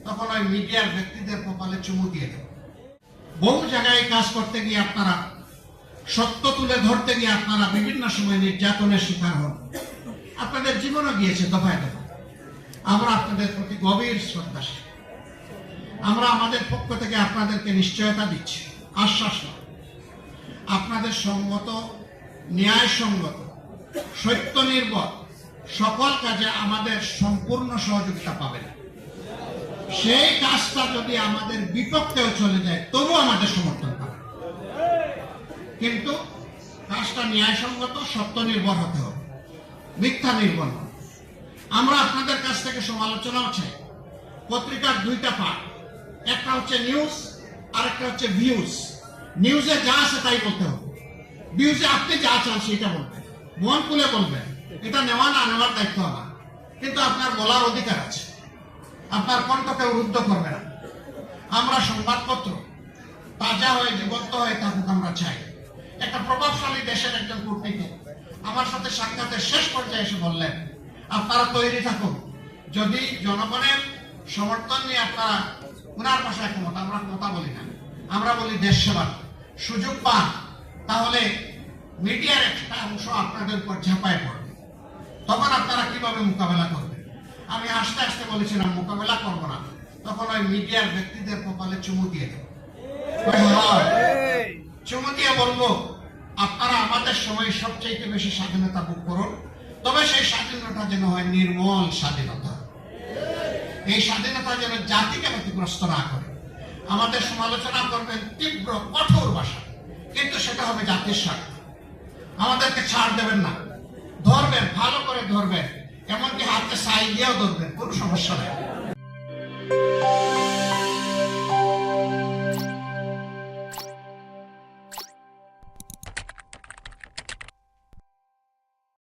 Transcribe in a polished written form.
তখন ওই মিডিয়ার ব্যক্তিদের কপালে চুমু দিয়ে দেব। বহু জায়গায় কাজ করতে গিয়ে আপনারা, সত্য তুলে ধরতে গিয়ে আপনারা বিভিন্ন সময় নির্যাতনের শিকার হন। আপনাদের জীবনও গিয়েছে দফায় দফায়। আমরা আপনাদের প্রতি গভীর শ্রদ্ধাশীল। আমরা আমাদের পক্ষ থেকে আপনাদেরকে নিশ্চয়তা দিচ্ছি, আশ্বাস নয়, আপনাদের সঙ্গত, ন্যায়সঙ্গত, সত্য নির্ভর সকল কাজে আমাদের সম্পূর্ণ সহযোগিতা পাবেন। সেই কাজটা যদি আমাদের বিপক্ষেও চলে যায় তবু আমাদের সমর্থন পাবে, কিন্তু কাজটা ন্যায়সঙ্গত, সত্য নির্ভর হতে হবে, মিথ্যা নির্ভর নয়। আমরা আপনাদের কাছ থেকে সমালোচনাও চাই। পত্রিকার দুইটা পার্ট, একটা হচ্ছে নিউজ আর একটা হচ্ছে ভিউজ। নিউজে যা আছে তাই বলতে হবে, ভিউজে আপনি যা চান সেটা বলবেন, মন খুলে বলবেন। এটা নেওয়া না নেওয়ার দায়িত্ব আমার, কিন্তু আপনার বলার অধিকার আছে। আপনার কণ্ঠকে রুদ্ধ করবে না। আমরা সংবাদপত্র তাজা হয়ে জীবন্ত হয়ে থাকুক আমরা চাই। একটা প্রভাবশালী দেশের একজন কূটনীতিক আমার সাথে সাক্ষাতের শেষ পর্যায়ে এসে বললেন, আপনারা তৈরি থাকুন, যদি জনগণের সমর্থন নিয়ে আপনারা, ওনার ভাষায় ক্ষমতা, আমরা ক্ষমতা বলি না, আমরা বলি দেশ সেবা, সুযোগ পান, তাহলে মিডিয়ার একটা অংশ আপনাদের উপর ঝাঁপায় পড়বে। তখন আপনারা কিভাবে মোকাবেলা করবেন? আমি আস্তে আস্তে বলেছিলাম মোকাবেলা করব না, তখন ওই মিডিয়ার ব্যক্তিদের কপালে চুমু দিয়ে দেব। চুমু দিয়ে বলবো, আপনারা আমাদের সময় সবচেয়ে বেশি স্বাধীনতা ভোগ করুন, তবে সেই স্বাধীনতা যেন হয় নির্মল স্বাধীনতা। এই স্বাধীনতা যেন জাতিকে ক্ষতিগ্রস্ত না করে। আমাদের সমালোচনা করবেন তীব্র কঠোর ভাষা, কিন্তু সেটা হবে জাতির স্বার্থে। আমাদেরকে ছাড় দেবেন না, ধরবেন, ভালো করে ধরবেন, এমনকি হাতে সাই দিয়েও ধরবেন, কোনো সমস্যা নেই।